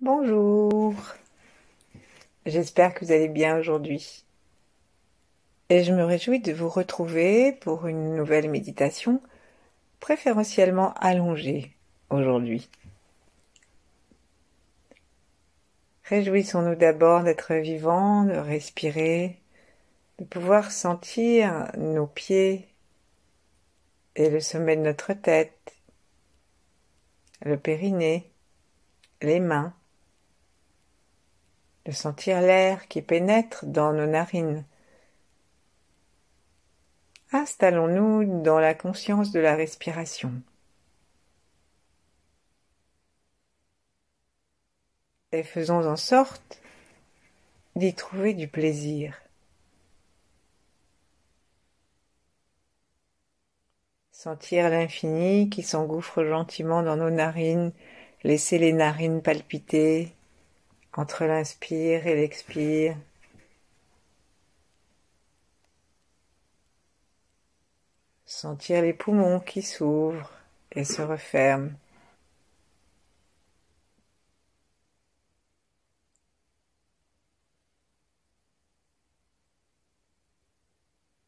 Bonjour, j'espère que vous allez bien aujourd'hui. Et je me réjouis de vous retrouver pour une nouvelle méditation, préférentiellement allongée aujourd'hui. Réjouissons-nous d'abord d'être vivants, de respirer, de pouvoir sentir nos pieds et le sommet de notre tête, le périnée, les mains, de sentir l'air qui pénètre dans nos narines. Installons-nous dans la conscience de la respiration. Et faisons en sorte d'y trouver du plaisir. Sentir l'infini qui s'engouffre gentiment dans nos narines, laisser les narines palpiter entre l'inspire et l'expire. Sentir les poumons qui s'ouvrent et se referment.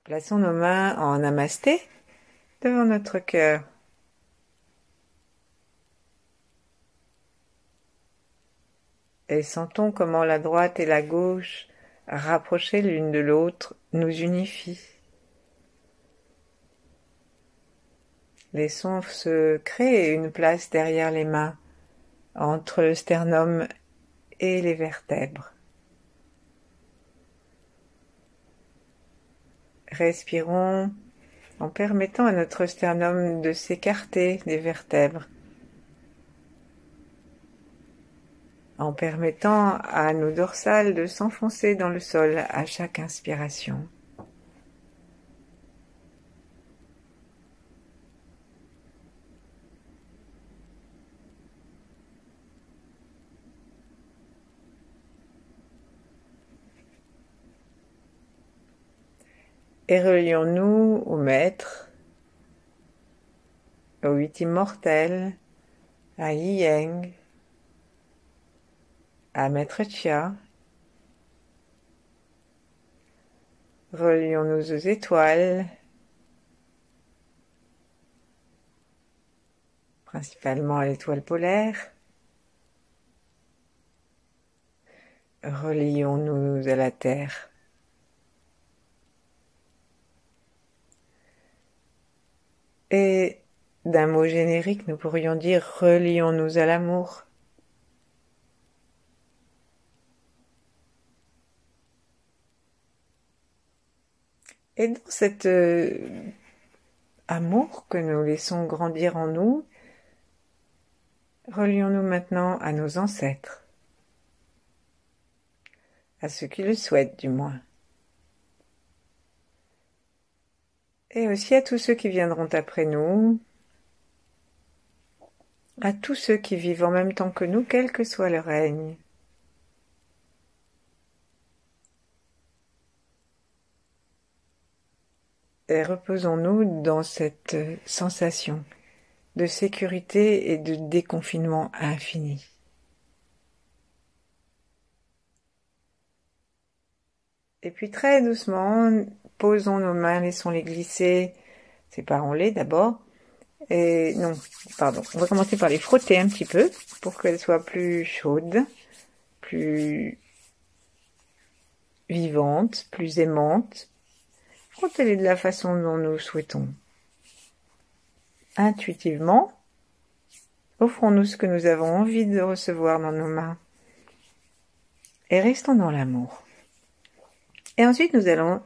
Plaçons nos mains en namasté devant notre cœur. Et sentons comment la droite et la gauche, rapprochées l'une de l'autre, nous unifient. Laissons se créer une place derrière les mains, entre le sternum et les vertèbres. Respirons en permettant à notre sternum de s'écarter des vertèbres, en permettant à nos dorsales de s'enfoncer dans le sol à chaque inspiration. Et relions-nous au Maître, aux 8 immortels, à Yi Yang, à Maître Chia. Relions-nous aux étoiles, principalement à l'étoile polaire. Relions-nous à la Terre. Et d'un mot générique, nous pourrions dire « relions-nous à l'amour ». Et dans cet amour que nous laissons grandir en nous, relions-nous maintenant à nos ancêtres, à ceux qui le souhaitent du moins, et aussi à tous ceux qui viendront après nous, à tous ceux qui vivent en même temps que nous, quel que soit le règne. Et reposons-nous dans cette sensation de sécurité et de déconfinement infini. Et puis très doucement, posons nos mains, laissons-les glisser, séparons-les d'abord. Et non, pardon, on va commencer par les frotter un petit peu pour qu'elles soient plus chaudes, plus vivantes, plus aimantes. Frottez-les de la façon dont nous souhaitons. Intuitivement, offrons-nous ce que nous avons envie de recevoir dans nos mains. Et restons dans l'amour. Et ensuite, nous allons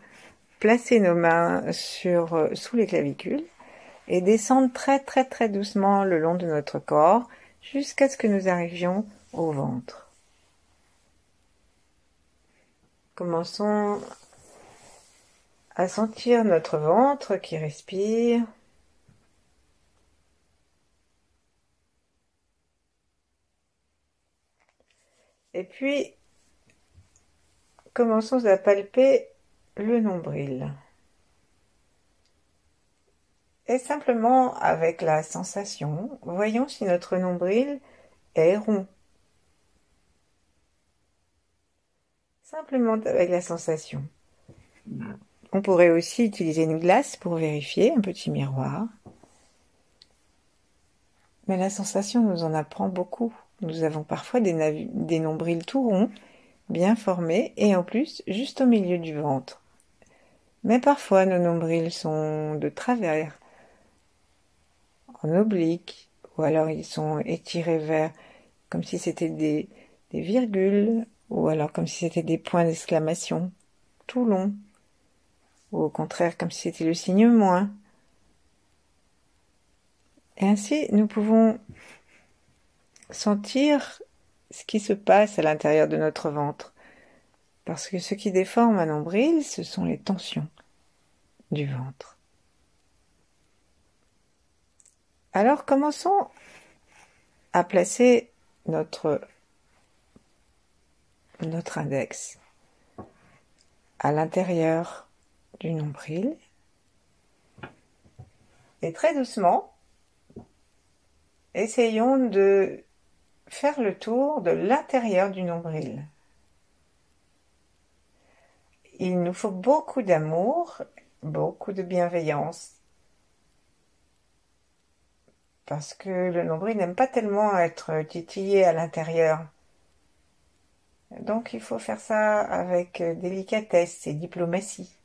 placer nos mains sous les clavicules et descendre très très très doucement le long de notre corps jusqu'à ce que nous arrivions au ventre. Commençons à sentir notre ventre qui respire. Et puis, commençons à palper le nombril. Et simplement, avec la sensation, voyons si notre nombril est rond, simplement avec la sensation. On pourrait aussi utiliser une glace pour vérifier, un petit miroir. Mais la sensation nous en apprend beaucoup. Nous avons parfois des nombrils tout ronds, bien formés, et en plus juste au milieu du ventre. Mais parfois nos nombrils sont de travers, en oblique, ou alors ils sont étirés vers, comme si c'était des virgules, ou alors comme si c'était des points d'exclamation, tout longs, ou au contraire comme si c'était le signe moins. Et ainsi, nous pouvons sentir ce qui se passe à l'intérieur de notre ventre. Parce que ce qui déforme un nombril, ce sont les tensions du ventre. Alors commençons à placer notre index à l'intérieur du nombril. Et très doucement, essayons de faire le tour de l'intérieur du nombril. Il nous faut beaucoup d'amour, beaucoup de bienveillance. Parce que le nombril n'aime pas tellement être titillé à l'intérieur. Donc il faut faire ça avec délicatesse et diplomatie.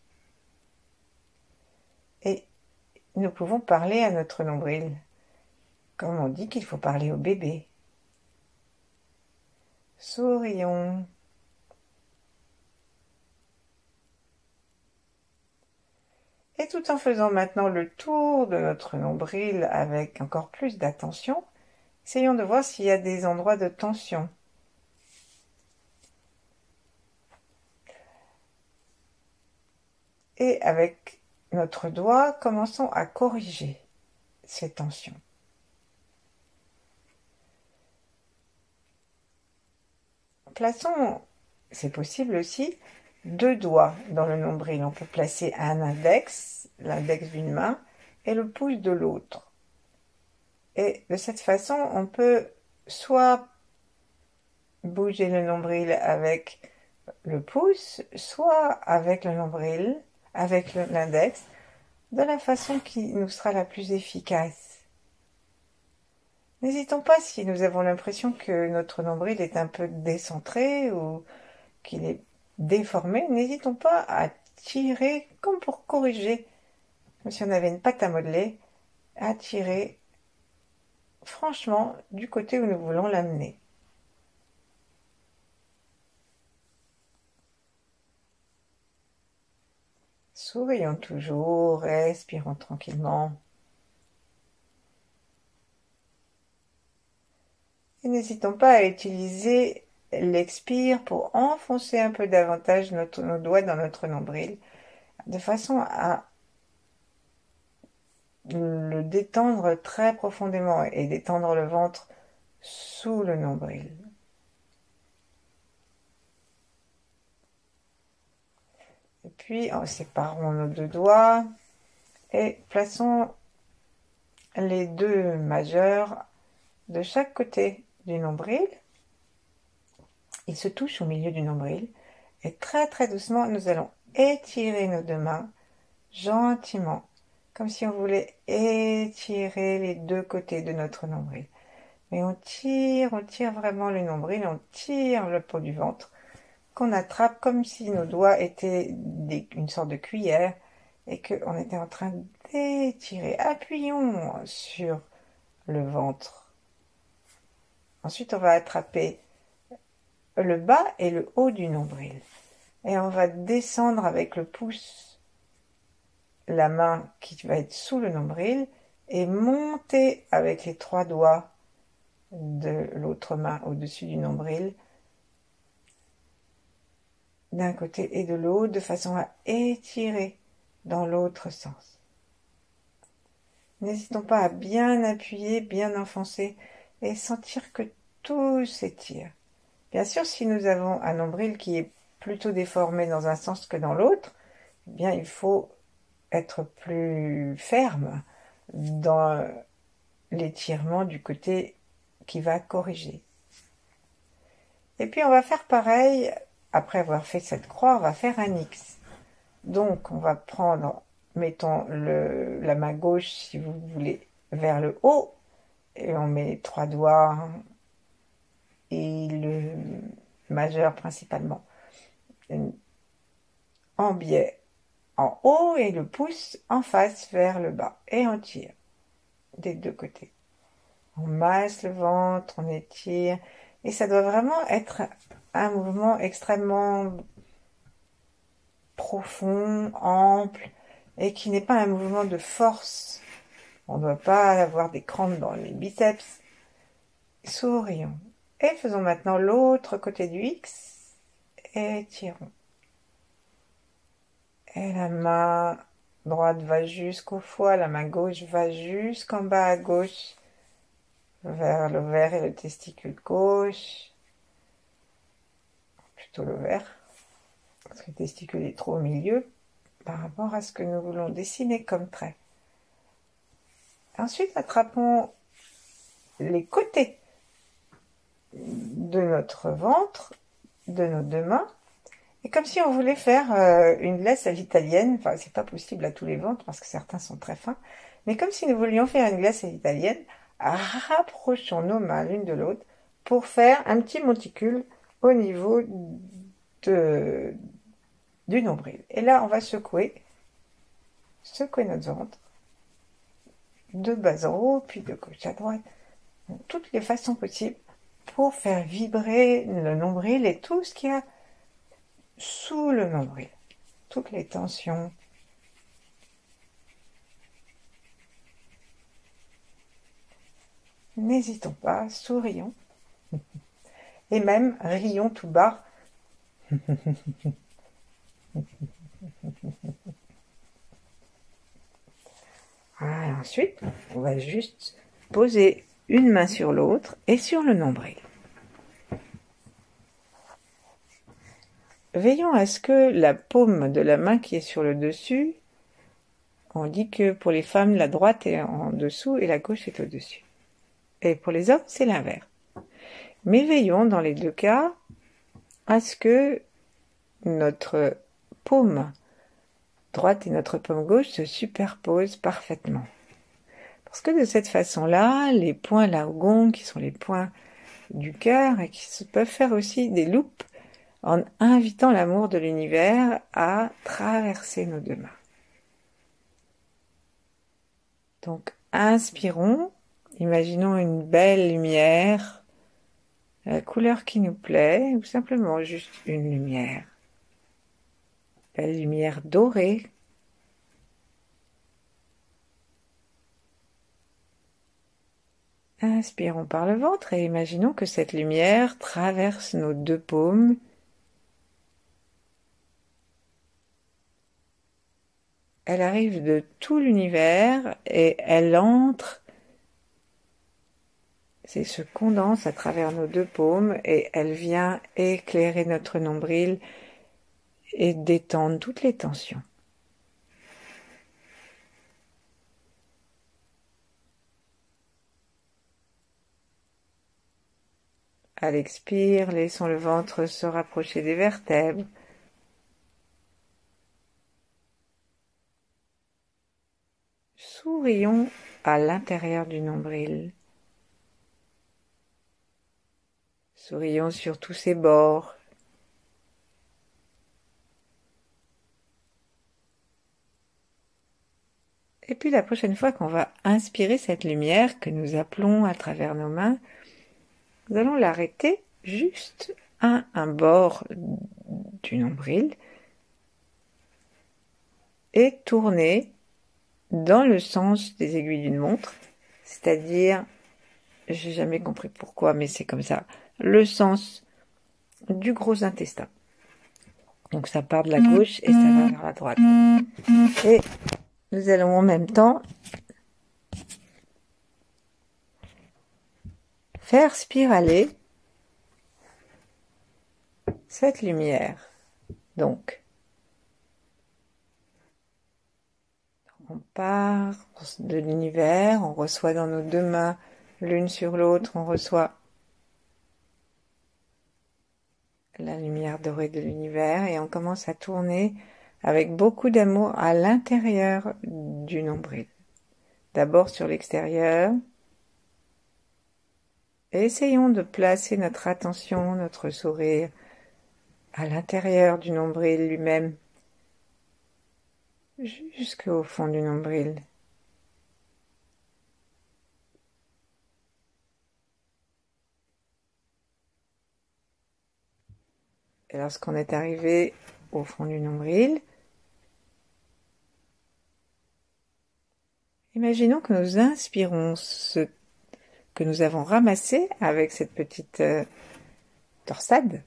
Et nous pouvons parler à notre nombril, comme on dit qu'il faut parler au bébé. Sourions. Et tout en faisant maintenant le tour de notre nombril avec encore plus d'attention, essayons de voir s'il y a des endroits de tension. Et avec notre doigt, commençons à corriger ces tensions. Plaçons, c'est possible aussi, 2 doigts dans le nombril. On peut placer un index, l'index d'une main, et le pouce de l'autre. Et de cette façon, on peut soit bouger le nombril avec le pouce, soit avec le nombril, avec l'index, de la façon qui nous sera la plus efficace. N'hésitons pas si nous avons l'impression que notre nombril est un peu décentré ou qu'il est déformé, n'hésitons pas à tirer comme pour corriger, comme si on avait une pâte à modeler, à tirer franchement du côté où nous voulons l'amener. Sourions toujours, respirons tranquillement. Et n'hésitons pas à utiliser l'expire pour enfoncer un peu davantage nos doigts dans notre nombril, de façon à le détendre très profondément et détendre le ventre sous le nombril. Et puis, séparons nos 2 doigts et plaçons les 2 majeurs de chaque côté du nombril. Ils se touchent au milieu du nombril et très très doucement, nous allons étirer nos 2 mains gentiment, comme si on voulait étirer les 2 côtés de notre nombril. Mais on tire vraiment le nombril, on tire le pot du ventre, qu'on attrape comme si nos doigts étaient une sorte de cuillère et qu'on était en train d'étirer. Appuyons sur le ventre. Ensuite, on va attraper le bas et le haut du nombril. Et on va descendre avec le pouce, la main qui va être sous le nombril, et monter avec les 3 doigts de l'autre main au-dessus du nombril, d'un côté et de l'autre, de façon à étirer dans l'autre sens. N'hésitons pas à bien appuyer, bien enfoncer et sentir que tout s'étire. Bien sûr, si nous avons un nombril qui est plutôt déformé dans un sens que dans l'autre, eh bien, il faut être plus ferme dans l'étirement du côté qui va corriger. Et puis, on va faire pareil après avoir fait cette croix, on va faire un X. Donc, on va prendre, mettons la main gauche, si vous voulez, vers le haut, et on met 3 doigts et le majeur principalement en biais en haut et le pouce en face vers le bas. Et on tire des deux côtés. On masse le ventre, on étire. Et ça doit vraiment être un mouvement extrêmement profond, ample, et qui n'est pas un mouvement de force. On ne doit pas avoir des crampes dans les biceps. Sourions. Et faisons maintenant l'autre côté du X. Et tirons. Et la main droite va jusqu'au foie, la main gauche va jusqu'en bas à gauche, vers l'ovaire et le testicule gauche. Plutôt l'ovaire, parce que le testicule est trop au milieu par rapport à ce que nous voulons dessiner comme trait. Ensuite, attrapons les côtés de notre ventre, de nos deux mains, et comme si on voulait faire une glace à l'italienne. Enfin, c'est pas possible à tous les ventres parce que certains sont très fins, mais comme si nous voulions faire une glace à l'italienne, rapprochons nos mains l'une de l'autre pour faire un petit monticule au niveau du nombril. Et là, on va secouer notre ventre de bas en haut, puis de gauche à droite, de toutes les façons possibles pour faire vibrer le nombril et tout ce qu'il y a sous le nombril, toutes les tensions. N'hésitons pas, sourions et même rions tout bas. Voilà, ensuite, on va juste poser une main sur l'autre et sur le nombril. Veillons à ce que la paume de la main qui est sur le dessus, on dit que pour les femmes, la droite est en dessous et la gauche est au-dessus. Et pour les hommes, c'est l'inverse. Mais veillons dans les deux cas à ce que notre paume droite et notre paume gauche se superposent parfaitement. Parce que de cette façon-là, les points Laogon, qui sont les points du cœur et qui peuvent faire aussi des loupes, en invitant l'amour de l'univers à traverser nos deux mains. Donc, inspirons, imaginons une belle lumière, la couleur qui nous plaît, ou simplement juste une lumière. Belle lumière dorée. Inspirons par le ventre et imaginons que cette lumière traverse nos deux paumes. Elle arrive de tout l'univers et elle entre, se condense à travers nos deux paumes et elle vient éclairer notre nombril et détendre toutes les tensions. À l'expire, laissons le ventre se rapprocher des vertèbres. Sourions à l'intérieur du nombril. Sourions sur tous ses bords. Et puis la prochaine fois qu'on va inspirer cette lumière que nous appelons à travers nos mains, nous allons l'arrêter juste à un bord du nombril et tourner dans le sens des aiguilles d'une montre, c'est-à-dire, j'ai jamais compris pourquoi, mais c'est comme ça, le sens du gros intestin. Donc ça part de la gauche et ça va vers la droite. Et nous allons en même temps faire spiraler cette lumière. Donc, on part de l'univers, on reçoit dans nos deux mains, l'une sur l'autre, on reçoit la lumière dorée de l'univers et on commence à tourner avec beaucoup d'amour à l'intérieur du nombril. D'abord sur l'extérieur. Et essayons de placer notre attention, notre sourire à l'intérieur du nombril lui-même, jusqu'au fond du nombril. Et lorsqu'on est arrivé au fond du nombril, imaginons que nous inspirons ce que nous avons ramassé avec cette petite torsade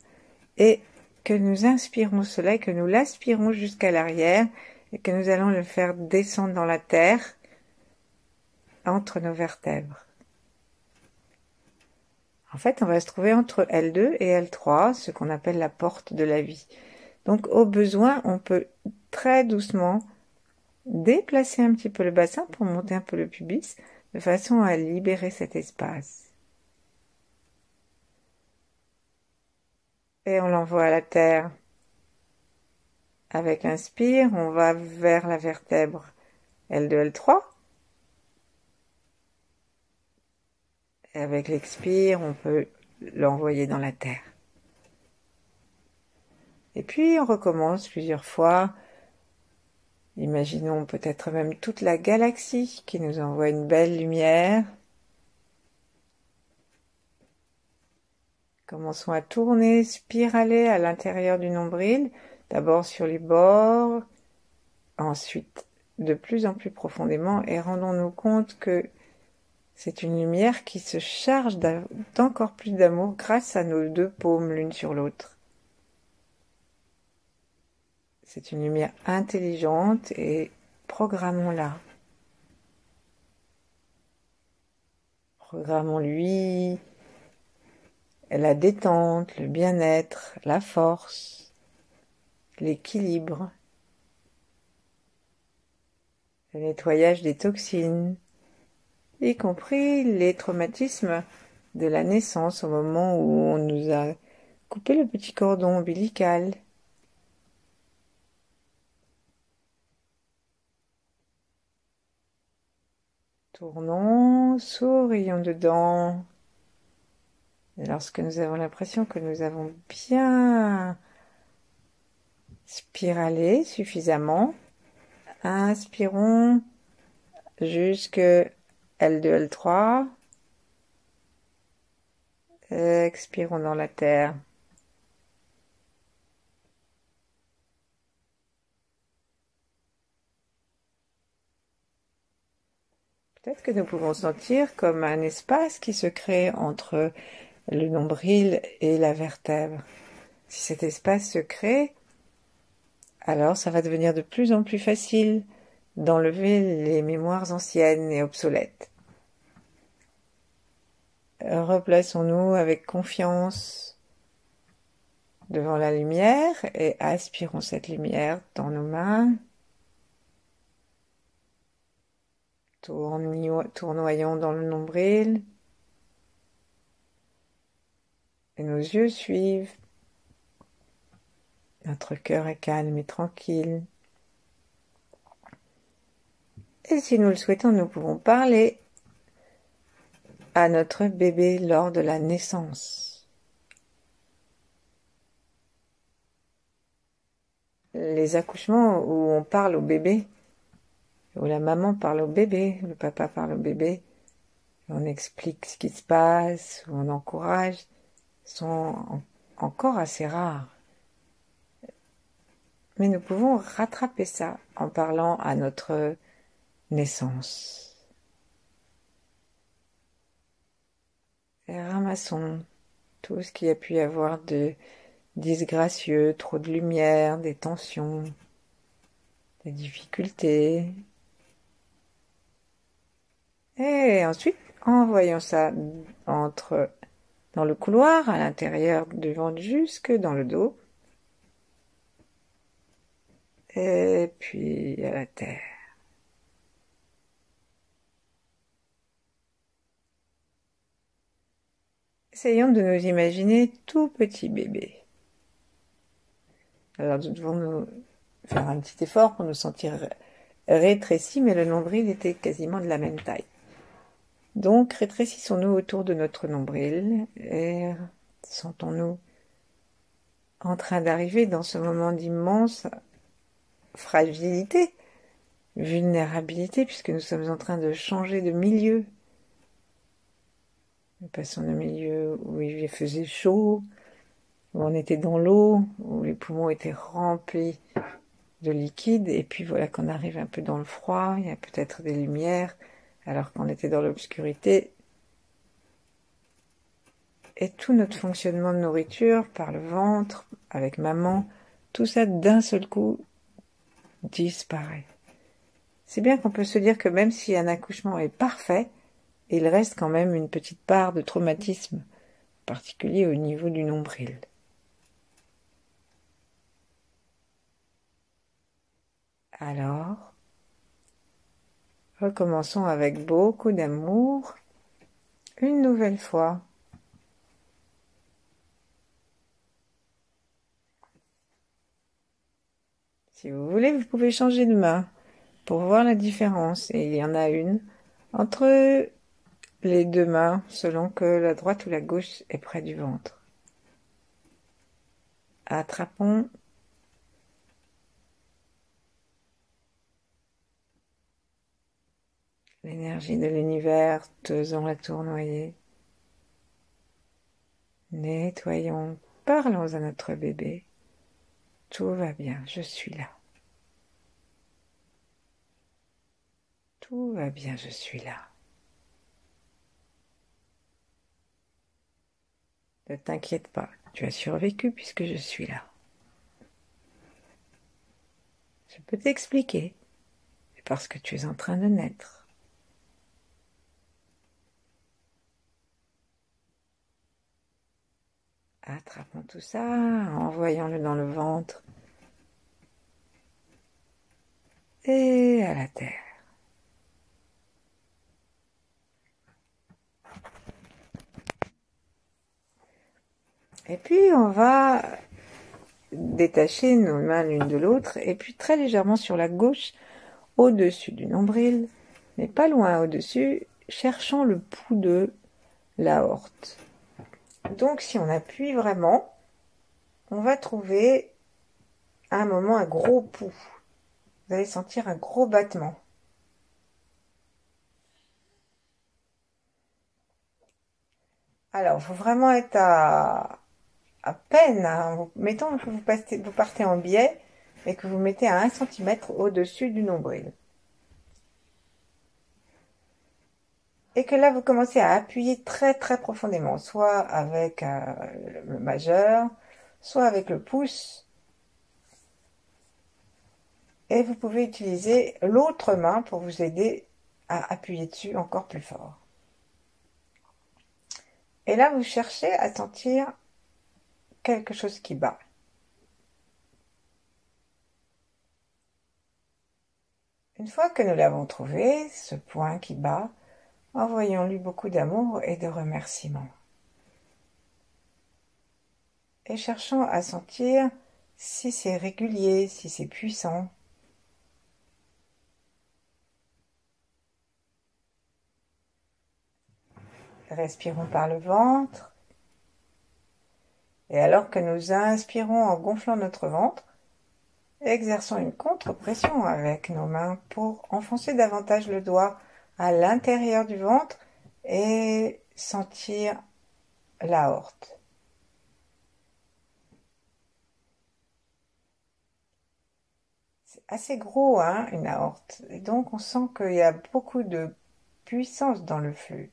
et que nous inspirons cela et que nous l'aspirons jusqu'à l'arrière et que nous allons le faire descendre dans la terre entre nos vertèbres. En fait, on va se trouver entre L2 et L3, ce qu'on appelle la porte de la vie. Donc, au besoin, on peut très doucement déplacer un petit peu le bassin pour monter un peu le pubis, de façon à libérer cet espace. Et on l'envoie à la terre. Avec inspire, on va vers la vertèbre L2, L3. Et avec l'expire, on peut l'envoyer dans la terre. Et puis, on recommence plusieurs fois. Imaginons peut-être même toute la galaxie qui nous envoie une belle lumière. Commençons à tourner, spiraler à l'intérieur du nombril, d'abord sur les bords, ensuite de plus en plus profondément, et rendons-nous compte que c'est une lumière qui se charge d'encore plus d'amour grâce à nos deux paumes l'une sur l'autre. C'est une lumière intelligente et programmons-la. Programmons-lui la détente, le bien-être, la force, l'équilibre, le nettoyage des toxines, y compris les traumatismes de la naissance au moment où on nous a coupé le petit cordon ombilical. Tournons, sourions dedans. Et lorsque nous avons l'impression que nous avons bien spiralé suffisamment, inspirons jusque L2, L3. Expirons dans la terre. Peut-être que nous pouvons sentir comme un espace qui se crée entre le nombril et la vertèbre. Si cet espace se crée, alors ça va devenir de plus en plus facile d'enlever les mémoires anciennes et obsolètes. Replaçons-nous avec confiance devant la lumière et aspirons cette lumière dans nos mains. Tournoyons dans le nombril. Et nos yeux suivent. Notre cœur est calme et tranquille. Et si nous le souhaitons, nous pouvons parler à notre bébé lors de la naissance. Les accouchements où on parle au bébé, où la maman parle au bébé, le papa parle au bébé, on explique ce qui se passe, où on encourage, sont encore assez rares. Mais nous pouvons rattraper ça en parlant à notre naissance. Et ramassons tout ce qu'il y a pu y avoir de disgracieux, trop de lumière, des tensions, des difficultés. Et ensuite, envoyons ça dans le couloir, à l'intérieur du ventre jusque dans le dos. Et puis à la terre. Essayons de nous imaginer tout petit bébé. Alors nous devons nous faire un petit effort pour nous sentir rétrécis, mais le nombril était quasiment de la même taille. Donc rétrécissons-nous autour de notre nombril et sentons-nous en train d'arriver dans ce moment d'immense fragilité, vulnérabilité, puisque nous sommes en train de changer de milieu. Nous passons d'un milieu où il faisait chaud, où on était dans l'eau, où les poumons étaient remplis de liquide, et puis voilà qu'on arrive un peu dans le froid, il y a peut-être des lumières, alors qu'on était dans l'obscurité. Et tout notre fonctionnement de nourriture, par le ventre, avec maman, tout ça d'un seul coup disparaît. C'est bien qu'on peut se dire que même si un accouchement est parfait, il reste quand même une petite part de traumatisme, en particulier au niveau du nombril. Alors, recommençons avec beaucoup d'amour, une nouvelle fois. Si vous voulez, vous pouvez changer de main pour voir la différence. Et il y en a une entre les deux mains, selon que la droite ou la gauche est près du ventre. Attrapons l'énergie de l'univers, faisons la tournoyer. Nettoyons, parlons à notre bébé. Tout va bien, je suis là. Tout va bien, je suis là. Ne t'inquiète pas, tu as survécu puisque je suis là. Je peux t'expliquer, c'est parce que tu es en train de naître. Attrapons tout ça, envoyons-le dans le ventre et à la terre. Et puis on va détacher nos mains l'une de l'autre et puis très légèrement sur la gauche, au-dessus du nombril, mais pas loin au-dessus, cherchons le pouls de l'aorte. Donc si on appuie vraiment, on va trouver à un moment un gros pouls. Vous allez sentir un gros battement. Alors, il faut vraiment être à peine, hein. Mettons que vous partez en biais et que vous mettez à 1 cm au-dessus du nombril. Et que là, vous commencez à appuyer très très profondément, soit avec le majeur, soit avec le pouce. Et vous pouvez utiliser l'autre main pour vous aider à appuyer dessus encore plus fort. Et là, vous cherchez à sentir quelque chose qui bat. Une fois que nous l'avons trouvé, ce point qui bat, envoyons-lui beaucoup d'amour et de remerciements. Et cherchons à sentir si c'est régulier, si c'est puissant. Respirons par le ventre. Et alors que nous inspirons en gonflant notre ventre, exerçons une contre-pression avec nos mains pour enfoncer davantage le doigt à l'intérieur du ventre et sentir l'aorte. C'est assez gros, hein, une aorte. Et donc on sent qu'il y a beaucoup de puissance dans le flux.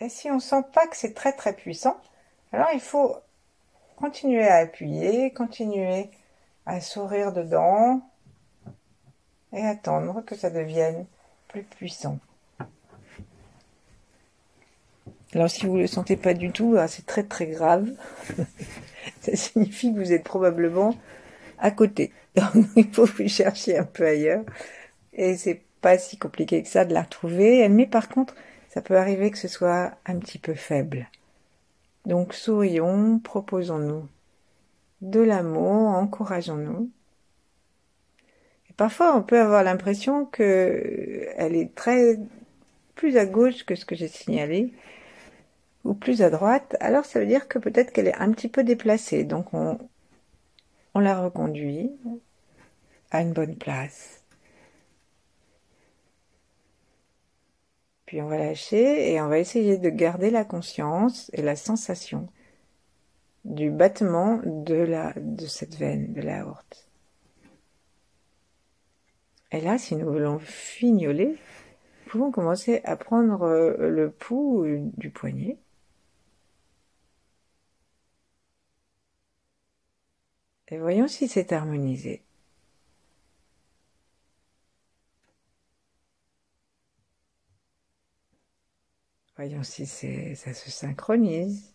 Et si on sent pas que c'est très très puissant, alors il faut continuer à appuyer, continuer à sourire dedans et attendre que ça devienne plus puissant. Alors si vous ne le sentez pas du tout, c'est très très grave. Ça signifie que vous êtes probablement à côté. Donc il faut vous chercher un peu ailleurs. Et c'est pas si compliqué que ça de la retrouver. Mais par contre, ça peut arriver que ce soit un petit peu faible. Donc sourions, proposons-nous de l'amour, encourageons-nous. Et parfois, on peut avoir l'impression que elle est plus à gauche que ce que j'ai signalé, ou plus à droite. Alors, ça veut dire que peut-être qu'elle est un petit peu déplacée. Donc, on la reconduit à une bonne place. Puis on va lâcher et on va essayer de garder la conscience et la sensation du battement de cette veine, de l'aorte. Et là, si nous voulons fignoler, nous pouvons commencer à prendre le pouls du poignet. Et voyons si c'est harmonisé. Voyons si ça se synchronise.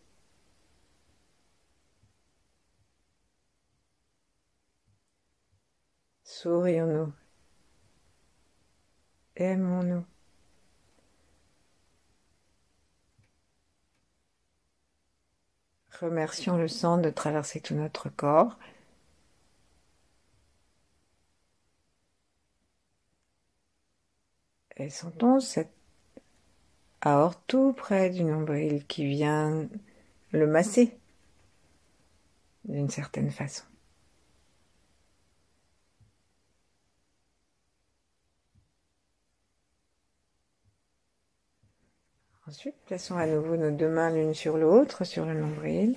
Sourions-nous. Aimons-nous. Remercions le sang de traverser tout notre corps. Et sentons cette aorte tout près du nombril qui vient le masser d'une certaine façon. Ensuite, plaçons à nouveau nos deux mains l'une sur l'autre sur le nombril.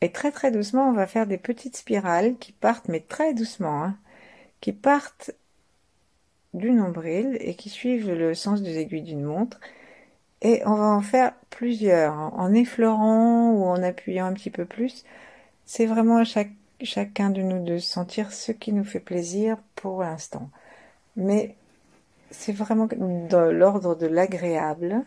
Et très très doucement, on va faire des petites spirales qui partent, mais très doucement, hein, qui partent du nombril et qui suivent le sens des aiguilles d'une montre. Et on va en faire plusieurs, en effleurant ou en appuyant un petit peu plus. C'est vraiment à chacun de nous de sentir ce qui nous fait plaisir pour l'instant. Mais c'est vraiment dans l'ordre de l'agréable,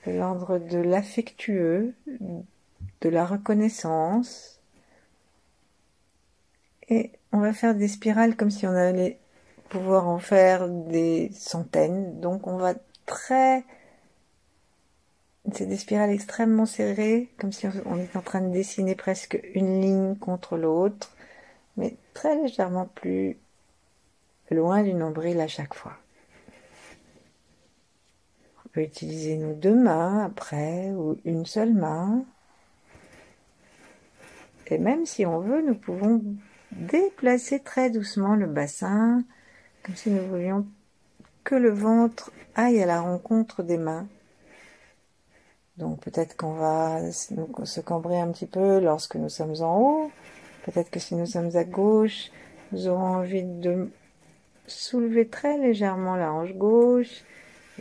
de l'ordre de l'affectueux, de la reconnaissance. Et on va faire des spirales comme si on allait pouvoir en faire des centaines. Donc on va c'est des spirales extrêmement serrées, comme si on était en train de dessiner presque une ligne contre l'autre, mais très légèrement plus loin du nombril à chaque fois. On peut utiliser nos deux mains après, ou une seule main. Et même si on veut, nous pouvons déplacer très doucement le bassin, comme si nous voulions que le ventre aille à la rencontre des mains. Donc peut-être qu'on va se cambrer un petit peu lorsque nous sommes en haut. Peut-être que si nous sommes à gauche, nous aurons envie de soulever très légèrement la hanche gauche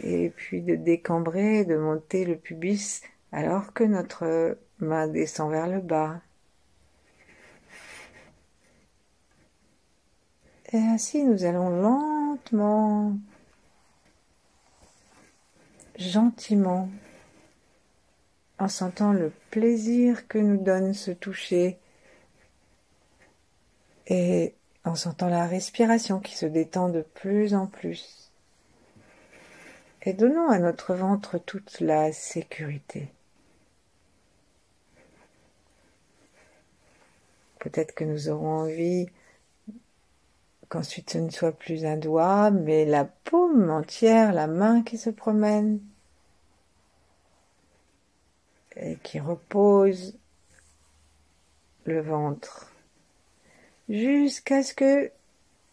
et puis de décambrer, de monter le pubis alors que notre main descend vers le bas. Et ainsi, nous allons lentement, gentiment, en sentant le plaisir que nous donne ce toucher et en sentant la respiration qui se détend de plus en plus. Et donnons à notre ventre toute la sécurité. Peut-être que nous aurons envie qu'ensuite ce ne soit plus un doigt, mais la paume entière, la main qui se promène et qui repose le ventre jusqu'à ce que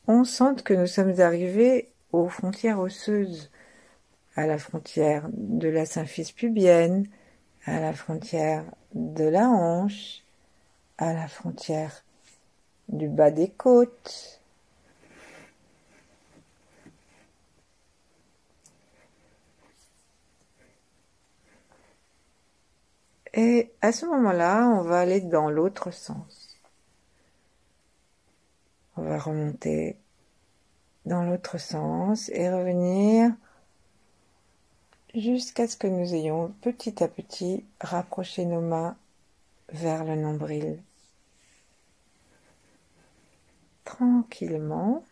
on sente que nous sommes arrivés aux frontières osseuses, à la frontière de la symphyse pubienne, à la frontière de la hanche, à la frontière du bas des côtes. Et à ce moment-là, on va aller dans l'autre sens. On va remonter dans l'autre sens et revenir jusqu'à ce que nous ayons petit à petit rapproché nos mains vers le nombril. Tranquillement.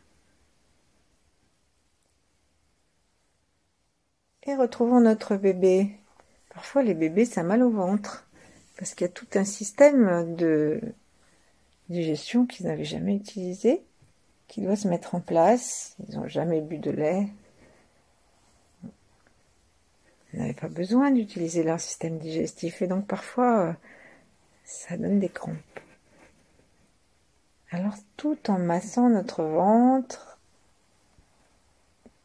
Et retrouvons notre bébé parfois les bébés, ça a mal au ventre, parce qu'il y a tout un système de digestion qu'ils n'avaient jamais utilisé, qui doit se mettre en place. Ils n'ont jamais bu de lait. Ils n'avaient pas besoin d'utiliser leur système digestif, et donc parfois, ça donne des crampes. Alors, tout en massant notre ventre,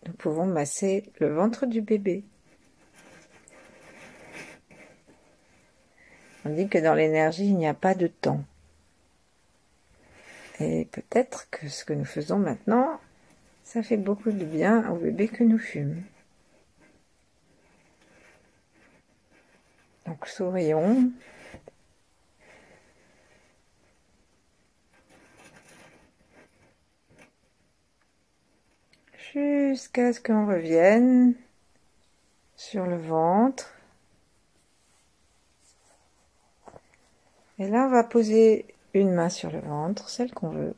nous pouvons masser le ventre du bébé. On dit que dans l'énergie, il n'y a pas de temps. Et peut-être que ce que nous faisons maintenant, ça fait beaucoup de bien au bébé que nous fûmes. Donc sourions. Jusqu'à ce qu'on revienne sur le ventre. Et là, on va poser une main sur le ventre, celle qu'on veut.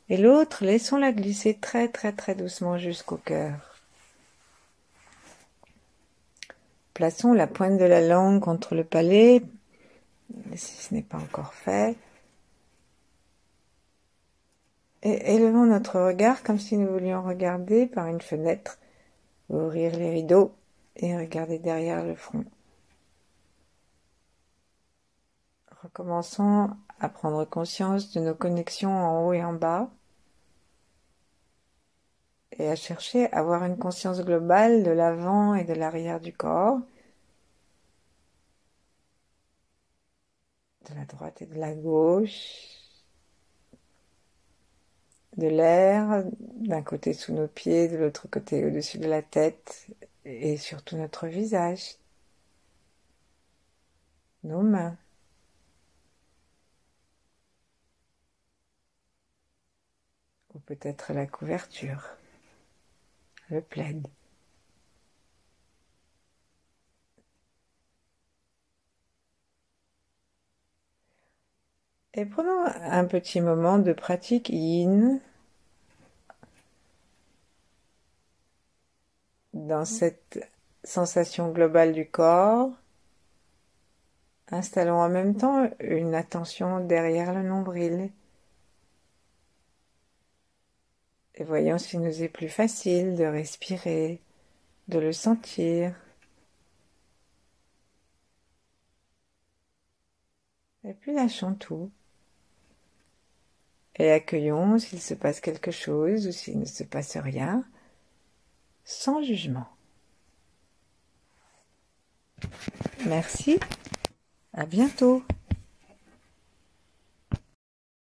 Et l'autre, laissons-la glisser très très très doucement jusqu'au cœur. Plaçons la pointe de la langue contre le palais, si ce n'est pas encore fait. Et élevons notre regard comme si nous voulions regarder par une fenêtre, ouvrir les rideaux et regarder derrière le front. Recommençons à prendre conscience de nos connexions en haut et en bas et à chercher à avoir une conscience globale de l'avant et de l'arrière du corps, de la droite et de la gauche, de l'air d'un côté sous nos pieds, de l'autre côté au-dessus de la tête et surtout notre visage, nos mains. Ou peut-être la couverture, le plaid. Et prenons un petit moment de pratique yin dans cette sensation globale du corps. Installons en même temps une attention derrière le nombril. Et voyons s'il nous est plus facile de respirer, de le sentir. Et puis lâchons tout. Et accueillons s'il se passe quelque chose ou s'il ne se passe rien, sans jugement. Merci, à bientôt.